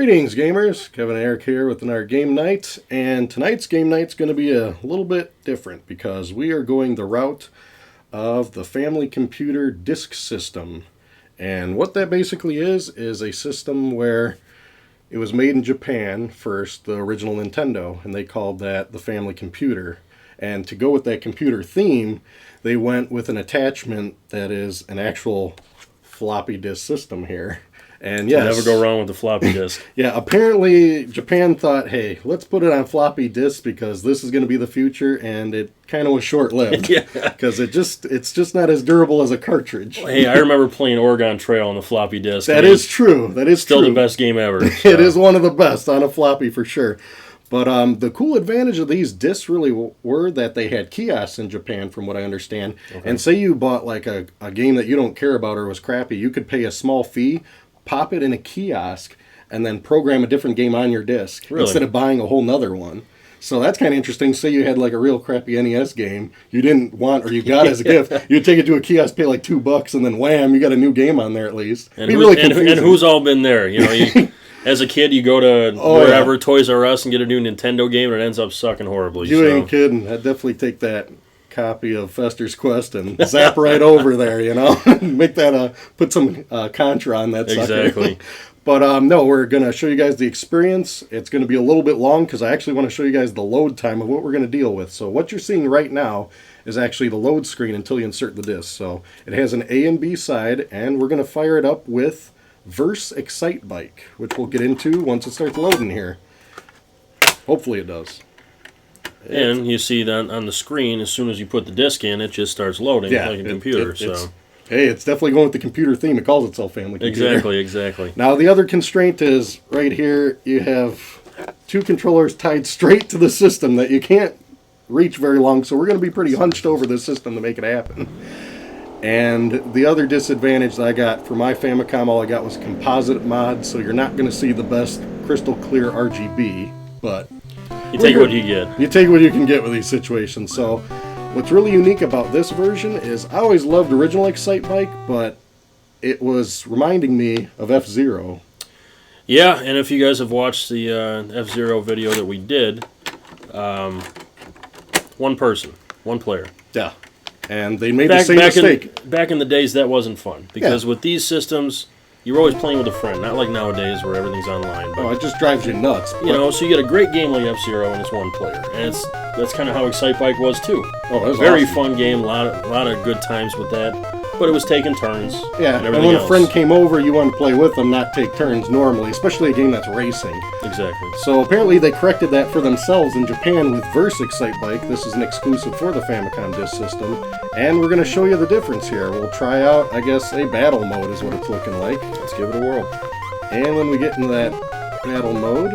Greetings, gamers. Kevin and Eric here with another game night, and tonight's game night's going to be a little bit different because we are going the route of the Famicom Disk System. And what that basically is a system where it was made in Japan first, the original Nintendo, and they called that the Family Computer. And to go with that computer theme, they went with an attachment that is an actual floppy disk system here. And yes, never go wrong with the floppy disk. Yeah, apparently Japan thought, hey, let's put it on floppy disks because this is going to be the future, and it kind of was short-lived. Yeah, because it's just not as durable as a cartridge. Hey, I remember playing Oregon Trail on the floppy disk. That is true. That is still true. the best game ever. So. It is one of the best on a floppy for sure. But the cool advantage of these discs really were that they had kiosks in Japan, from what I understand. Okay. And say you bought like a game that you don't care about or was crappy, you could pay a small fee, pop it in a kiosk, and then program a different game on your disc instead of buying a whole nother one. So that's kind of interesting. Say you had like a real crappy NES game you didn't want or you got as a gift. You'd take it to a kiosk, pay like $2, and then wham, you got a new game on there at least. And who's all been there? You know, as a kid, you go to wherever, Toys R Us, and get a new Nintendo game, and it ends up sucking horribly. You ain't kidding. I'd definitely take that copy of Fester's Quest and zap right over there, you know? Make that, put some Contra on that sucker. Exactly. But no, we're going to show you guys the experience. It's going to be a little bit long because I actually want to show you guys the load time of what we're going to deal with. So what you're seeing right now is actually the load screen until you insert the disc. So it has an A and B side, and we're going to fire it up with Verse Excitebike, which we'll get into once it starts loading here. Hopefully it does. And you see that on the screen, as soon as you put the disc in, it just starts loading like a computer. It's definitely going with the computer theme. It calls itself Family Computer. Exactly. Now, the other constraint is right here, you have two controllers tied straight to the system that you can't reach very long, so we're going to be pretty hunched over the system to make it happen. And the other disadvantage that I got for my Famicom, all I got was a composite mod, so you're not going to see the best crystal clear RGB, but you take what you get. You take what you can get with these situations. So what's really unique about this version is I always loved original Excitebike, but it was reminding me of F-Zero. Yeah, and if you guys have watched the F-Zero video that we did, one person, one player. Yeah, and they made the same mistake. Back in the days, that wasn't fun, because with these systems, you were always playing with a friend, not like nowadays where everything's online. But, it just drives you nuts. You know, so you get a great game like F-Zero and it's one player. And that's kind of how Excitebike was too. Oh, that's very awesome. Fun game, a lot of good times with that. But it was taking turns. Yeah, and when a friend came over, you want to play with them, not take turns normally, especially a game that's racing. Exactly. So apparently they corrected that for themselves in Japan with Verse Excitebike. This is an exclusive for the Famicom Disk System. And we're going to show you the difference here. We'll try out, I guess, a battle mode is what it's looking like. Let's give it a whirl. And when we get into that battle mode,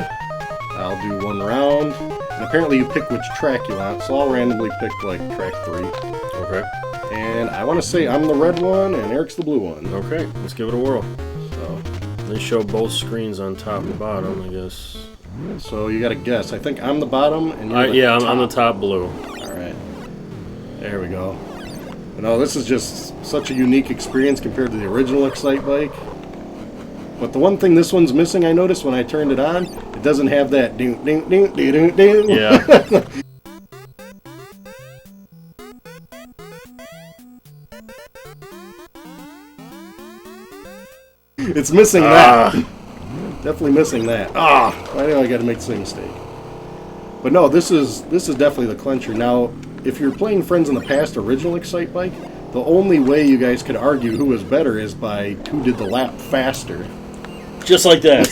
I'll do one round. And apparently you pick which track you want, so I'll randomly pick, like, track 3. Okay. And I want to say I'm the red one and Eric's the blue one. Okay, let's give it a whirl. So they show both screens on top and bottom, I guess. So you got to guess. I think I'm the bottom and you're the top. I'm the top blue. All right. There we go. But no, this is just such a unique experience compared to the original Excitebike. But the one thing this one's missing, I noticed when I turned it on, it doesn't have that ding ding ding ding ding ding. Yeah. It's missing that. Definitely missing that. Why do I got to make the same mistake? But no, this is definitely the clincher. Now, if you're playing friends in the past, original Excitebike, the only way you guys could argue who was better is by who did the lap faster. Just like that.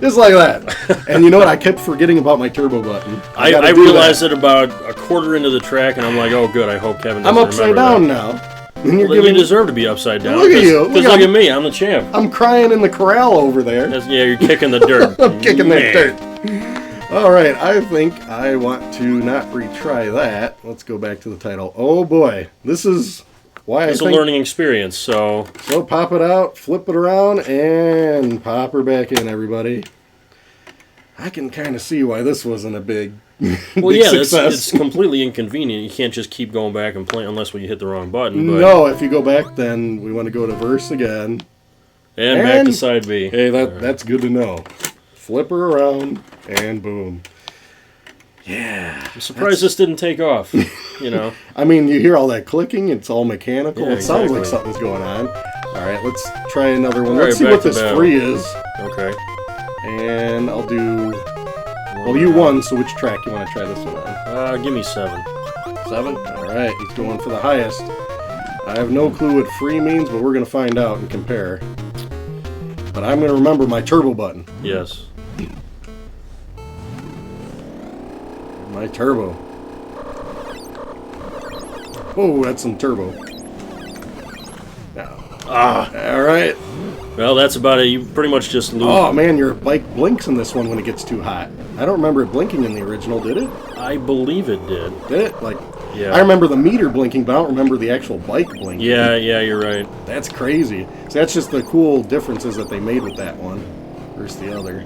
Just like that. And you know what? I kept forgetting about my turbo button. I realized it about a quarter into the track, and I'm like, oh, good. I hope Kevin doesn't I'm upside down now. And you deserve to be upside down. Look at you. Look at me. I'm the champ. I'm crying in the corral over there. You're kicking the dirt. I'm kicking that dirt. All right. I think I want to not retry that. Let's go back to the title. Oh, boy. This is why it's a learning experience. So pop it out, flip it around, and pop her back in, everybody. I can kind of see why this wasn't a big success. It's completely inconvenient. You can't just keep going back and playing unless you hit the wrong button. But no, if you go back, then we want to go to Verse again. And back to side B. Hey, that's good to know. flip her around, and boom. Yeah. I'm surprised this didn't take off, you know. I mean, you hear all that clicking. It's all mechanical. Yeah, it sounds like exactly. something's going on. All right, let's try another one. All Let's right, see back what to this battle. free is. Okay. And I'll do... Well, you won, so which track you want to try this one on? Give me 7. 7? All right, he's going for the highest. I have no clue what free means, but we're going to find out and compare. But I'm going to remember my turbo button. Yes. My turbo. Oh, that's some turbo. Now. All right. Well, that's about it. You pretty much just lose. Oh, man, your bike blinks in this one when it gets too hot. I don't remember it blinking in the original, did it? I believe it did. Did it? Like, Yeah. I remember the meter blinking, but I don't remember the actual bike blinking. Yeah, you're right. That's crazy. So that's just the cool differences that they made with that one versus the other.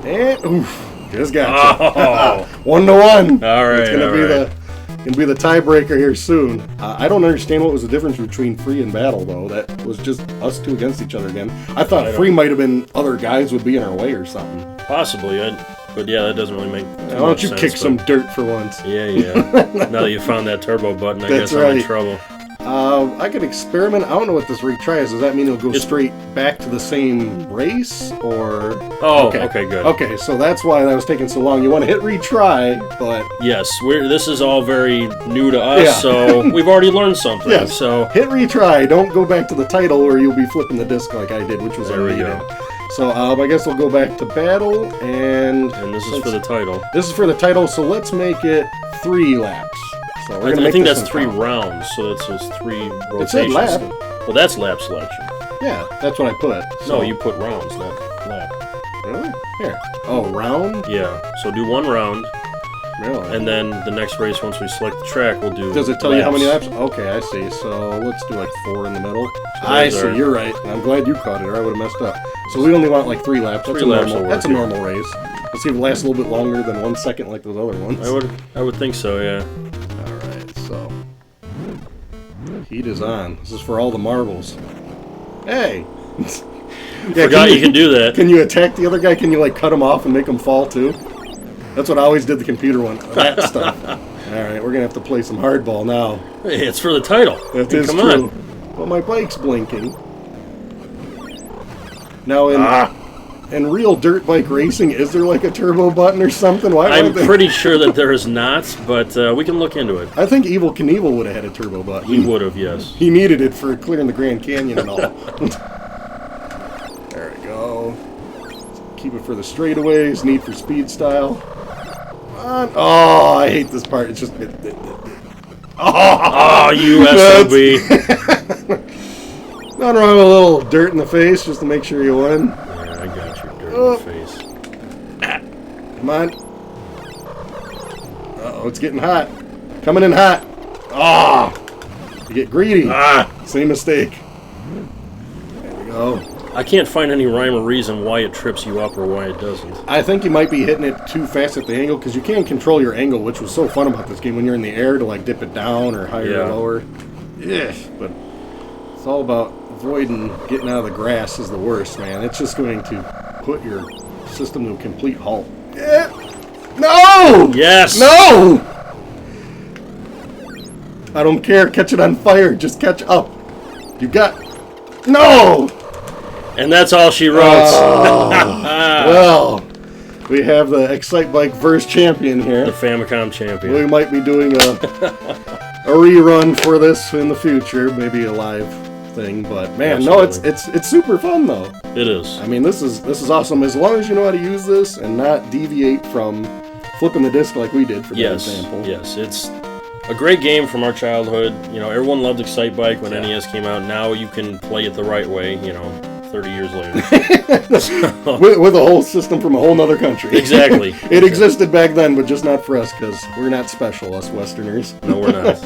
And, oof, just got you. Oh. 1-1. All right, It's gonna be the tiebreaker here soon. I don't understand what was the difference between free and battle, though. That was just us two against each other again. I thought free might have been other guys would be in our way or something. Possibly, but yeah, that doesn't really make too Why don't much you sense, kick but- some dirt for once? Yeah. Now that you found that turbo button, I That's guess I'm in right. trouble. I could experiment. I don't know what this retry is. Does that mean it'll go It's- straight back to the same race, or? Oh, okay, good. Okay, so that's why that was taking so long. You want to hit retry, but Yes, this is all very new to us, Yeah. so we've already learned something. yes. So Hit retry. Don't go back to the title where you'll be flipping the disc like I did, which was There we unneeded. go. So I guess we'll go back to battle, and this is for the title. This is for the title. So let's make it 3 laps. So we're gonna I make think this that's one 3 count. rounds, so that's just 3 rotations. It said lap. Well, that's lap selection. Yeah, that's what I put. No, So, you put rounds, not lap. really? Here. Oh, round. Yeah, so do 1 round, Really? and then the next race, once we select the track, we'll do. Does it tell you how many laps? Okay, I see. So let's do like 4 in the middle. I those see. are- You're right. I'm glad you caught it, or I would have messed up. So we only want like 3 laps. That's 3 laps normal. will That's a work, normal race. Let's see if it lasts a little bit longer than 1 second like those other ones. I would think so, yeah. All right. So heat is on. This is for all the marbles. Hey. Yeah, Forgot you can do that. Can you attack the other guy? Can you like cut him off and make him fall too? That's what I always did the computer one. That stuff. All right, we're gonna have to play some hardball now. Hey, it's for the title. That Hey, is come true. on. Well, my bike's blinking. Now in real dirt bike racing, is there like a turbo button or something? Why I'm would they- pretty sure that there is not, but we can look into it. I think Evil Knievel would have had a turbo button. He would have, yes. He needed it for clearing the Grand Canyon and all. There we go. Keep it for the straightaways. Need for speed style. Come on. Oh, I hate this part. It's just. Oh, you SOB. Nothing wrong with a little dirt in the face just to make sure you win. Yeah, I got your dirt Oh. in the face. Come on. Uh-oh, it's getting hot. Coming in hot. Ah! You get greedy. Same mistake. There we go. I can't find any rhyme or reason why it trips you up or why it doesn't. I think you might be hitting it too fast at the angle because you can control your angle, which was so fun about this game when you're in the air to like dip it down or higher Yeah. or lower. Yeah, but it's all about avoiding getting out of the grass is the worst, man. It's just going to put your system to a complete halt. Yeah. No! Yes! No! I don't care. Catch it on fire. Just catch up. You got... No! And that's all she wrote. Well, we have the Excitebike Verse champion The here. Famicom champion. We might be doing a rerun for this in the future, maybe a live thing. But man, no, it's super fun though. It is. I mean, this is awesome as long as you know how to use this and not deviate from flipping the disc like we did for that example. Yes, it's a great game from our childhood. You know, everyone loved Excitebike when NES came out. Now you can play it the right way, 30 years later. With a whole system from a whole nother country. Exactly. It existed back then, but just not for us because we're not special, us Westerners. No, we're not.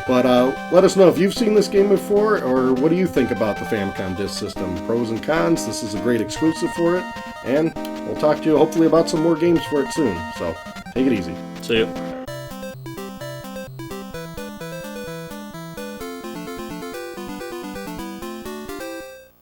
But let us know if you've seen this game before, or what do you think about the Famicom Disk System? Pros and cons. This is a great exclusive for it, and we'll talk to you hopefully about some more games for it soon. So take it easy. See ya.